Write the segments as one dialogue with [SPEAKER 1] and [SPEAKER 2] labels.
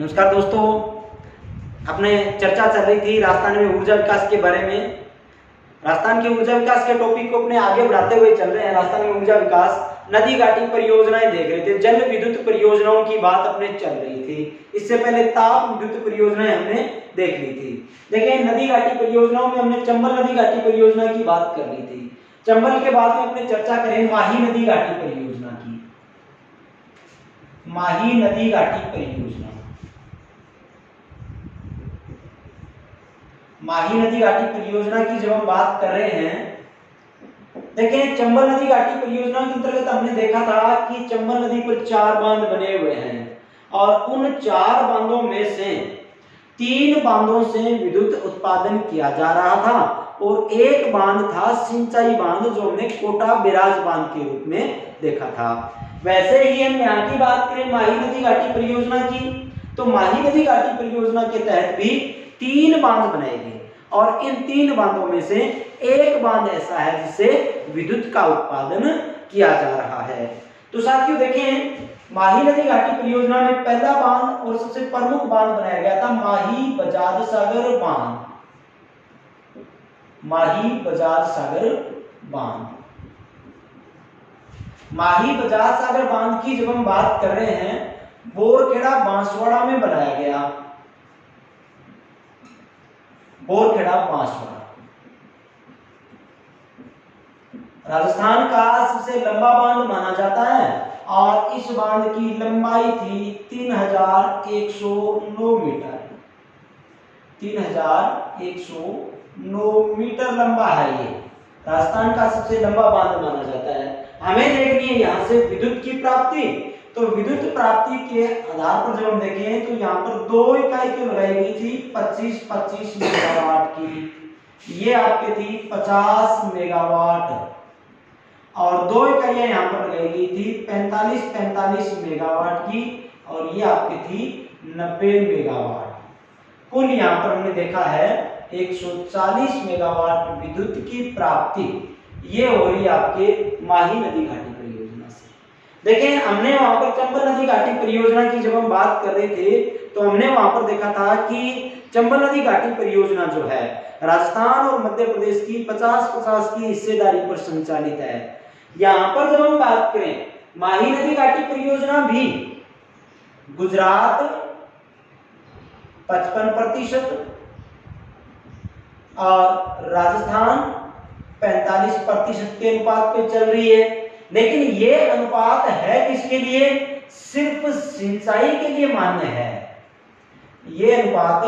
[SPEAKER 1] नमस्कार दोस्तों, अपने चर्चा चल रही थी राजस्थान में ऊर्जा विकास के बारे में। राजस्थान के ऊर्जा विकास के टॉपिक को अपने आगे बढ़ाते हुए चल रहे हैं। राजस्थान में ऊर्जा विकास, नदी घाटी परियोजनाएं देख रहे थे, जल विद्युत परियोजनाओं की बात अपने चल रही थी। इससे पहले ताप विद्युत परियोजनाएं हमने देख ली थी। देखिए, नदी घाटी परियोजनाओं में हमने चंबल नदी घाटी परियोजना की बात कर ली थी। चंबल के बाद में अपने चर्चा करें माही नदी घाटी परियोजना की। माही नदी घाटी परियोजना, माही नदी घाटी परियोजना की जब हम बात कर रहे हैं, देखिए चंबल नदी घाटी परियोजना के अंतर्गत हमने देखा था कि चंबल नदी पर 4 बांध बने हुए हैं और उन 4 बांधों में से 3 बांधों से विद्युत उत्पादन किया जा रहा था और एक बांध था सिंचाई बांध, जो हमने कोटा बिराज बांध के रूप में देखा था। वैसे ही हम यहाँ की बात करें माही नदी घाटी परियोजना की, तो माही नदी घाटी परियोजना के तहत भी 3 बांध बनाए गए और इन 3 बांधों में से एक बांध ऐसा है जिससे विद्युत का उत्पादन किया जा रहा है। तो साथियों देखें, माही नदी घाटी परियोजना में पहला बांध और सबसे प्रमुख बांध बनाया गया था माही बजाज सागर बांध। माही बजाज सागर बांध, माही बजाज सागर बांध की जब हम बात कर रहे हैं, बोरखेड़ा बांसवाड़ा में बनाया गया। बोरखेड़ा बांसवाड़ा राजस्थान का सबसे लंबा बांध माना जाता है और इस बांध की लंबाई थी 3109 मीटर। 3109 मीटर लंबा है ये। राजस्थान का सबसे लंबा बांध माना जाता है। हमें देखनी है यहाँ से विद्युत की प्राप्ति। तो विद्युत प्राप्ति के आधार पर जब हम देखें तो यहाँ पर 2 इकाई तो लगाई गई थी 25-25 मेगावाट की। ये आपके थी 50 मेगावाट और 2 इकाइयां यहाँ पर लगाई गई थी 45-45 मेगावाट की और ये आपकी थी 90 मेगावाट। कुल यहाँ पर हमने देखा है 140 मेगावाट विद्युत की प्राप्ति ये हो रही है आपके माही नदी घाटी परियोजना से। देखें, हमने वहां पर चंबल नदी घाटी परियोजना की जब हम बात कर रहे थे तो हमने वहां पर देखा था कि चंबल नदी घाटी परियोजना जो है राजस्थान और मध्य प्रदेश की 50-50 की हिस्सेदारी पर संचालित है। यहां पर जब हम बात करें माही नदी घाटी परियोजना भी गुजरात 55% और राजस्थान 45% के अनुपात पे चल रही है। लेकिन ये अनुपात है किसके लिए? सिर्फ सिंचाई के लिए मान्य है। ये अनुपात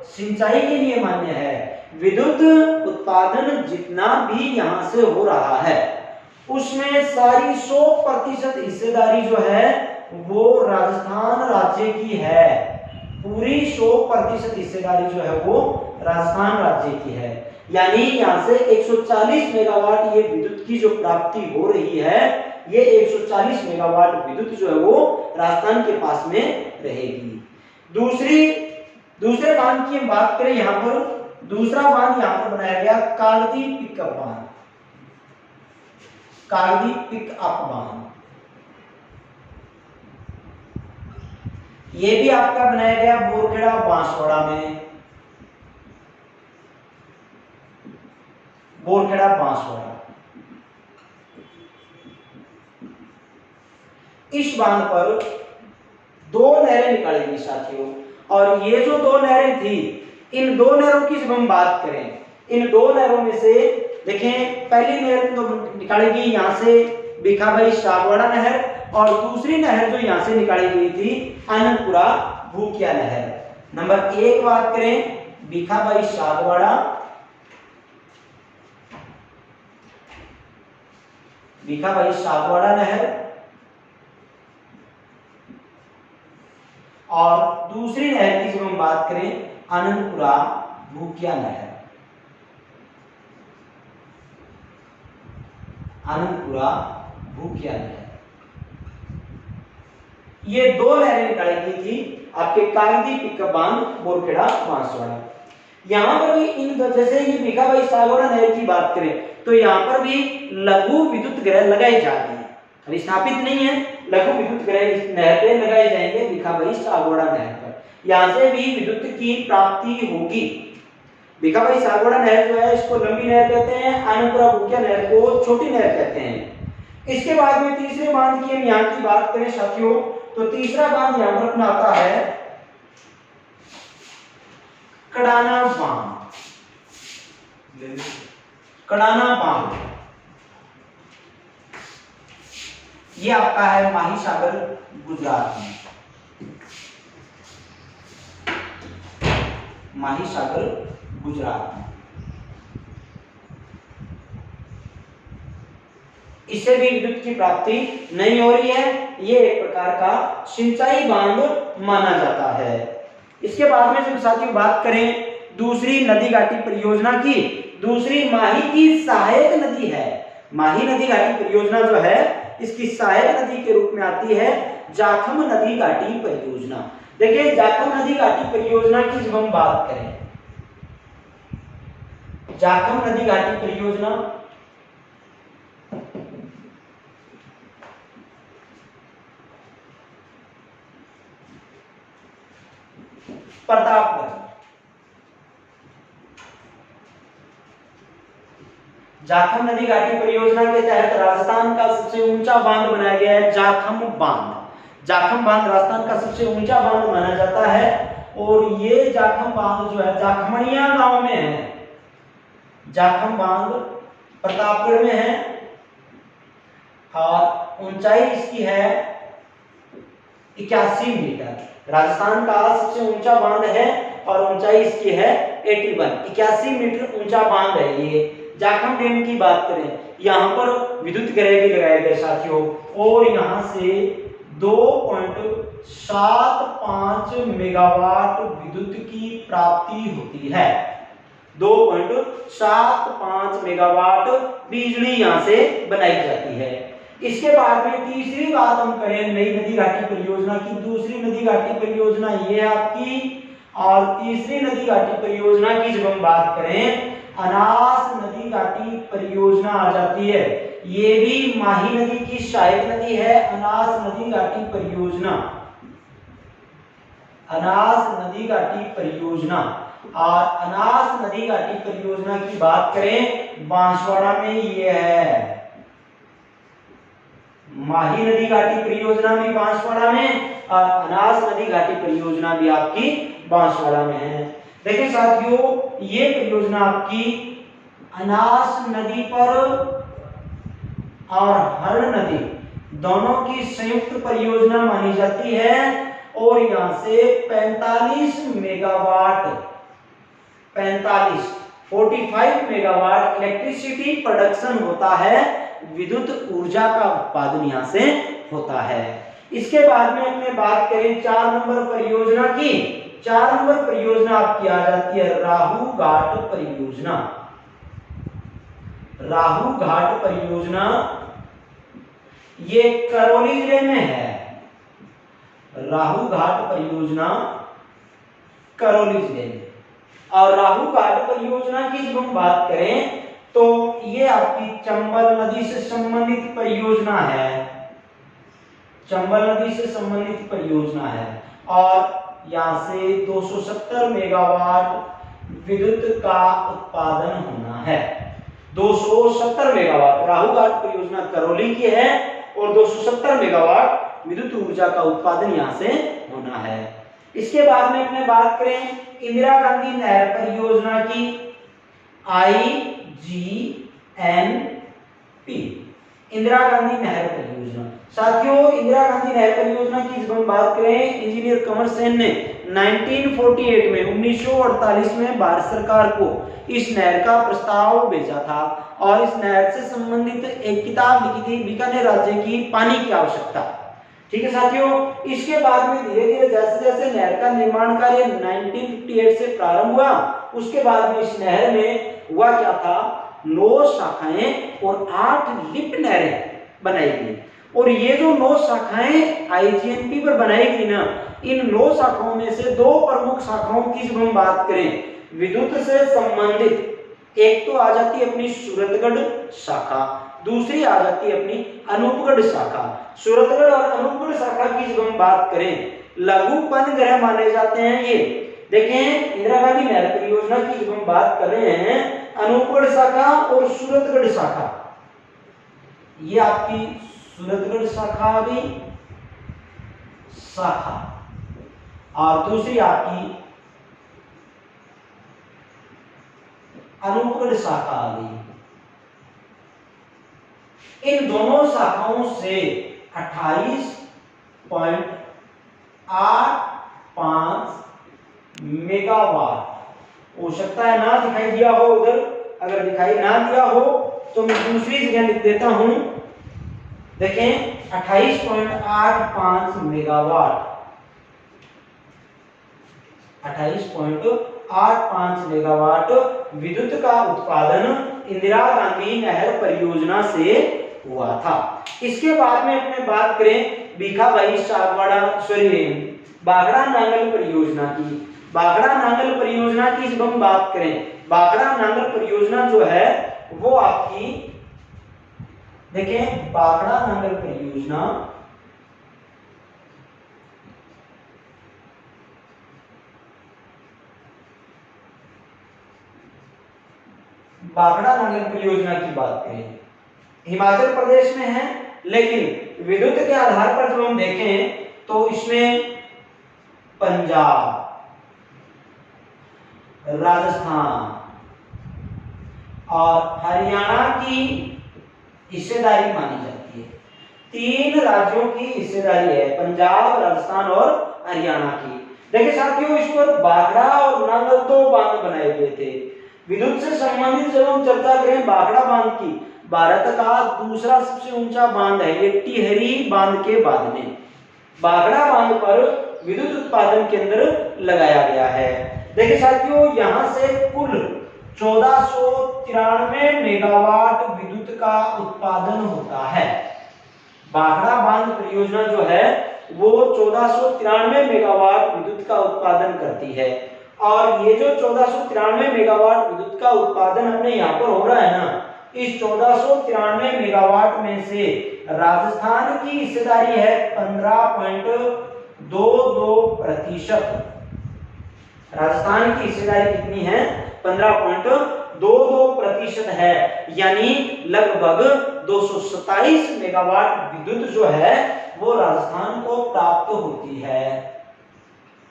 [SPEAKER 1] सिंचाई के लिए मान्य है। विद्युत उत्पादन जितना भी यहां से हो रहा है उसमें सारी 100% हिस्सेदारी जो है वो राजस्थान राज्य की है। पूरी 100% हिस्सेदारी जो है वो राजस्थान राज्य की है। यानी यहां से 140 मेगावाट ये विद्युत की जो प्राप्ति हो रही है, ये 140 मेगावाट विद्युत जो है वो राजस्थान के पास में रहेगी। दूसरे बांध की हम बात करें, यहां पर दूसरा बांध यहां पर बनाया गया कागदी पिकअप बांध। कागदी पिकअप बांध ये भी आपका बनाया गया बोरखेड़ा बांसवाड़ा में। बोरखेड़ा बांसवाड़ा, इस बांध पर 2 नहरें निकाली गई साथियों। और ये जो 2 नहरें थी, इन 2 नहरों की जब हम बात करें, इन 2 नहरों में से देखें, पहली नहर तो निकाली गई यहां से भिखाबाई सागवाड़ा नहर और दूसरी नहर जो यहां से निकाली गई थी आनंदपुरा भूकिया नहर। नंबर 1 बात करें भिखाबाई सागवाड़ा, भिखाबाई सागवाड़ा नहर और दूसरी नहर की जब हम बात करें आनंदपुरा भूकिया नहर। आनंदपुरा भूकिया नहर, ये 2 नहरें निकाली गई थी आपके कागदी पिकअप बांध बोरखेड़ा बांसवाड़ा। यहां पर भी इन जैसे ये भिखाबाई सागवाड़ा नहर की बात करें तो यहां पर भी लघु विद्युत ग्रह लगाए जा रहे हैं। अभी स्थापित नहीं है, लघु विद्युत ग्रह इस नहर पे लगाए जाएंगे भिखाबाई सागवाड़ा नहर पर। यहाँ से भी विद्युत की प्राप्ति होगी। भिखाबाई सागवाड़ा नहर जो है इसको लंबी नहर कहते हैं, आनंदपुरा भूकिया नहर को छोटी नहर कहते हैं। इसके बाद में तीसरे बांध की हम यहाँ की बात करें साथियों, तो तीसरा बांध यहाँ पर अपना आता है कड़ाना बांध। कड़ाना बांध ये आपका है माहीसागर गुजरात में। माहीसागर गुजरात में इससे भी विद्युत की प्राप्ति नहीं हो रही है। ये एक प्रकार का सिंचाई बांध माना जाता है। इसके बाद में जब साथियों बात करें दूसरी नदी घाटी परियोजना की, दूसरी माही की सहायक नदी है। माही नदी घाटी परियोजना जो है इसकी सहायक नदी के रूप में आती है जाखम नदी घाटी परियोजना। देखिए जाखम नदी घाटी परियोजना की जब हम बात करें, जाखम नदी घाटी परियोजना प्रतापगढ़, जाखम नदी घाटी परियोजना के तहत राजस्थान का सबसे ऊंचा बांध बनाया गया है जाखम बांध। जाखम बांध राजस्थान का सबसे ऊंचा बांध माना जाता है और ये जाखम बांध जो है जाखमणिया गांव में है। जाखम बांध प्रतापगढ़ में है और ऊंचाई इसकी है 81 मीटर। राजस्थान का सबसे ऊंचा बांध है और ऊंचाई इसकी है 81 मीटर ऊंचा बांध है ये। जाखम डैम की बात करें, यहाँ पर विद्युत ग्रह भी लगाए गए साथियों और यहाँ से 2.75 मेगावाट विद्युत की प्राप्ति होती है। 2.75 मेगावाट बिजली यहाँ से बनाई जाती है। इसके बाद में तीसरी बात हम करें नई नदी घाटी परियोजना की, दूसरी नदी घाटी परियोजना ये आपकी, और तीसरी नदी घाटी परियोजना की जब हम बात करें अनास नदी घाटी परियोजना आ जाती है। ये भी माही नदी की सहायक नदी है। अनास नदी घाटी परियोजना, अनास नदी घाटी परियोजना, और अनास नदी घाटी परियोजना की बात करें बांसवाड़ा में ये है। माही नदी घाटी परियोजना भी बांसवाड़ा में और अनास नदी घाटी परियोजना भी आपकी बांसवाड़ा में है। देखिए साथियों ये परियोजना आपकी अनास नदी पर और हरण नदी दोनों की संयुक्त परियोजना मानी जाती है और यहां से 45 मेगावाट इलेक्ट्रिसिटी प्रोडक्शन होता है, विद्युत ऊर्जा का उत्पादन यहां से होता है। इसके बाद में अपने बात करें 4 नंबर परियोजना की। 4 नंबर परियोजना आपकी आ जाती है राहू घाट परियोजना। राहू घाट परियोजना ये करौली जिले में है। राहू घाट परियोजना करौली जिले में, और राहू घाट परियोजना की जब हम बात करें तो ये आपकी चंबल नदी से संबंधित परियोजना है। चंबल नदी से संबंधित परियोजना है और यहां से 270 मेगावाट विद्युत का उत्पादन होना है। 270 मेगावाट राहू घाट परियोजना करौली की है और 270 मेगावाट विद्युत ऊर्जा का उत्पादन यहां से होना है। इसके बाद में अपने बात करें इंदिरा गांधी नहर परियोजना की, IGNP, इंदिरा गांधी नहर परियोजना। साथियों इंदिरा गांधी नहर परियोजना की जब हम बात करें इंजीनियर कंवर सेन ने 1948 में 1948 में भारत सरकार को इस नहर का प्रस्ताव भेजा था और इस नहर से संबंधित एक किताब लिखी थी बीकानेर राज्य की पानी की आवश्यकता। ठीक है साथियों, इसके बाद में धीरे धीरे जैसे जैसे नहर का निर्माण कार्य 1958 से प्रारंभ हुआ, उसके बाद में इस नहर में हुआ क्या था, 9 शाखाएं और 8 लिफ्ट नहरें बनाई गई। और ये जो 9 शाखाएं आईजीएनपी पर बनाई गई ना, इन 9 शाखाओं में से 2 प्रमुख शाखाओं की जब हम बात करें विद्युत से संबंधित, एक तो आ जाती है अपनी सूरतगढ़ शाखा, दूसरी आ जाती है अपनी अनूपगढ़ शाखा। सूरतगढ़ और अनूपगढ़ शाखा की जब हम बात करें लघु उपग्रह माने जाते हैं ये। देखें इंदिरा गांधी नहर परियोजना की जब हम बात कर रहे हैं, अनूपगढ़ शाखा और सूरतगढ़ शाखा, ये आपकी सूरतगढ़ शाखा आ गई शाखा, और दूसरी आपकी अनूपगढ़ शाखा आ गई। इन दोनों शाखाओं से 28.85 मेगावाट हो सकता है ना दिखाई दिया हो उधर, अगर दिखाई ना दिया हो तो मैं दूसरी जगह लिख देता हूं। देखें 28.85 मेगावाट, 28.85 मेगावाट विद्युत का उत्पादन इंदिरा गांधी नहर परियोजना से हुआ था। इसके बाद में अपने बात करें भीखाबाई सागवाड़ा बागड़ा नांगल परियोजना की। बागड़ा नांगल परियोजना की जब हम बात करें, बागड़ा नांगल परियोजना जो है वो आपकी, देखें बागड़ा नांगल परियोजना बागड़ा नांगल परियोजना की बात करें, हिमाचल प्रदेश में है, लेकिन विद्युत के आधार पर जब हम देखें तो इसमें पंजाब, राजस्थान और हरियाणा की हिस्सेदारी मानी जाती है। 3 राज्यों की हिस्सेदारी है, पंजाब, राजस्थान और हरियाणा की। देखिए साथियों, इस पर बागड़ा और नांगल 2 बांध बनाए गए थे। विद्युत से संबंधित जब हम चर्चा करें बागड़ा बांध की, भारत का दूसरा सबसे ऊंचा बांध है ये टिहरी बांध के बाद में। बागड़ा बांध पर विद्युत उत्पादन केंद्र लगाया गया है। देखिए साथियों, यहां से कुल 1493 मेगावाट विद्युत का उत्पादन होता है। बागड़ा बांध परियोजना जो है वो 1493 मेगावाट विद्युत का उत्पादन करती है। और ये जो 1493 मेगावाट विद्युत का उत्पादन अपने यहाँ पर हो रहा है ना, इस 1493 मेगावाट में से राजस्थान की हिस्सेदारी है 15.22%। राजस्थान की हिस्सेदारी कितनी है? 15.22% है, यानी लगभग 227 मेगावाट विद्युत जो है वो राजस्थान को प्राप्त होती है।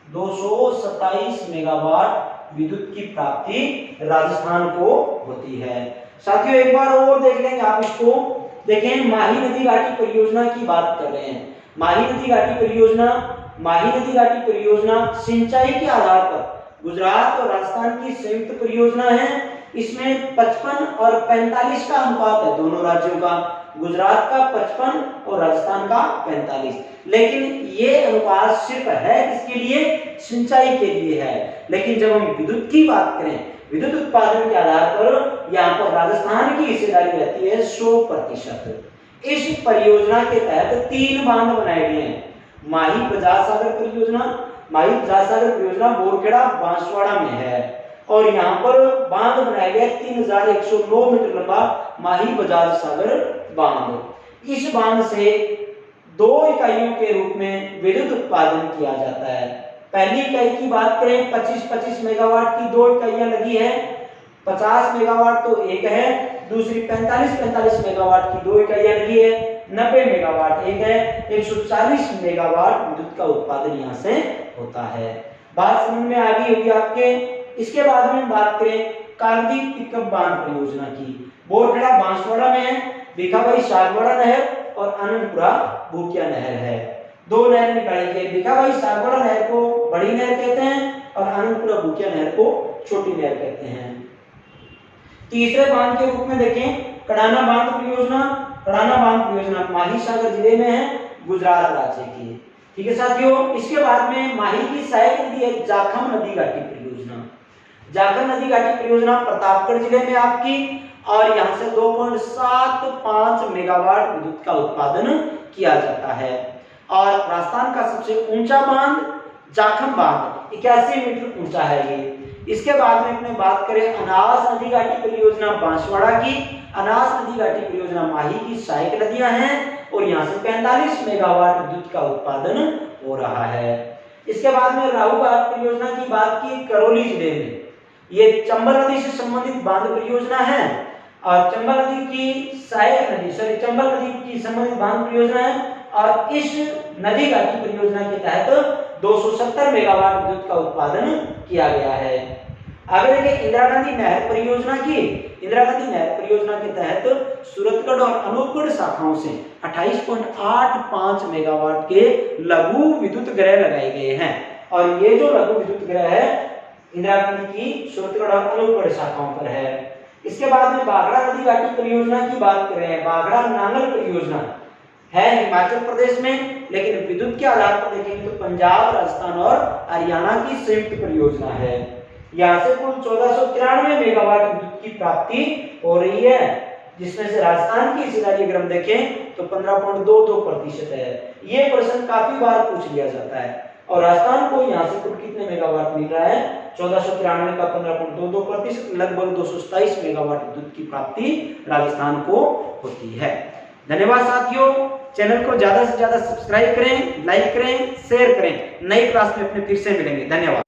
[SPEAKER 1] 227 मेगावाट विद्युत की प्राप्ति राजस्थान को होती है। साथियों एक बार और देख लेंगे आप इसको। देखें माही नदी घाटी परियोजना की बात कर रहे हैं। माही नदी घाटी परियोजना सिंचाई के आधार पर गुजरात और राजस्थान की संयुक्त परियोजना है। इसमें 55 और 45 का अनुपात है दोनों राज्यों का, गुजरात का 55 और राजस्थान का 45। लेकिन ये अनुपात सिर्फ है किसके लिए? सिंचाई के लिए है। लेकिन जब हम विद्युत की बात करें, विद्युत उत्पादन के आधार पर यहाँ पर राजस्थान की हिस्सेदारी रहती है 100%। इस परियोजना के तहत 3 बांध बनाए गए हैं। माही बजाज सागर परियोजना बोरखेड़ा बांसवाड़ा में है, और यहाँ पर बांध बनाया गया 3109 मीटर लंबा माही बजाज सागर बांध। इस बांध से 2 इकाइयों के रूप में विद्युत उत्पादन किया जाता है। पहली इकाई की बात करें 25-25 मेगावाट की 2 इकाइयां लगी है, 50 मेगावाट तो एक है, दूसरी 45-45 मेगावाट की 2 इकाइयां लगी है, 90 मेगावाट एक है, 140 मेगावाट विद्युत का उत्पादन यहाँ से होता है। बात समझ में आ गई होगी आपके। इसके बाद में बात करें कार्तिक पिकअप बांध परियोजना की। बोरखेड़ा बांसवाड़ा में है, भीखाबाई सागवाड़ा नहर और आनंदपुरा भूकिया नहर है। 2 नहर निकाली गई। भीखाबाई सागवाड़ा नहर को बड़ी नहर कहते हैं और आनंदपुरा भूकिया नहर को छोटी नहर कहते हैं। तीसरे बांध के रूप में देखें कड़ाना बांध परियोजना। कड़ाना बांध परियोजना माही सागर जिले में है, गुजरात राज्य की। ठीक है साथियों, इसके बाद में माही की सहायक नदी है जाखम नदी घाटी परियोजना। जाखम नदी घाटी परियोजना प्रतापगढ़ जिले में आपकी, और यहाँ से 2.75 मेगावाट विद्युत का उत्पादन किया जाता है। और राजस्थान का सबसे ऊंचा बांध जाखम बांध 81 मीटर ऊंचा है ये। इसके बाद में अपने बात करें अनास नदी घाटी परियोजना बांसवाड़ा की। अनास नदी घाटी परियोजना माही की सहायक नदियां हैं, और यहाँ से 45 मेगावाट विद्युत का उत्पादन हो रहा है। इसके बाद में राहु बांध परियोजना की बात की करौली जिले में। ये चंबल नदी से संबंधित बांध परियोजना है और चंबल नदी की चंबल नदी की संबंधित बांध परियोजना है और इस नदी घाटी परियोजना के तहत 270 मेगावाट विद्युत का उत्पादन किया गया है। आगे देखिए इंदिरा गांधी नहर परियोजना की। इंदिरा गांधी नहर परियोजना के तहत सूरतगढ़ और अनूपगढ़ शाखाओं से 28.85 मेगावाट के लघु विद्युत ग्रह लगाए गए हैं और ये जो लघु विद्युत ग्रह है इंदिरा गांधी की सूरतगढ़ और अनूपगढ़ शाखाओं पर है। इसके बाद में बाघड़ा नदी घाटी परियोजना की बात कर रहे हैं। बाघड़ा नांगल परियोजना है हिमाचल प्रदेश में, लेकिन विद्युत के आधार पर देखेंगे तो पंजाब, राजस्थान और हरियाणा की संयुक्त परियोजना है। यहाँ से कुल 1493 मेगावाट विद्युत की प्राप्ति हो रही है, जिसमें से राजस्थान की हिस्सेदारी अगर हम देखें तो 15.22% है। ये प्रश्न काफी बार पूछ लिया जाता है और राजस्थान को यहाँ से कुल कितने मेगावाट मिल रहा है? 1493 का 15.22%, लगभग 227 मेगावाट विद्युत की प्राप्ति राजस्थान को होती है। धन्यवाद साथियों, चैनल को ज्यादा से ज्यादा सब्सक्राइब करें, लाइक करें, शेयर करें। नई क्लास में अपने फिर से मिलेंगे। धन्यवाद।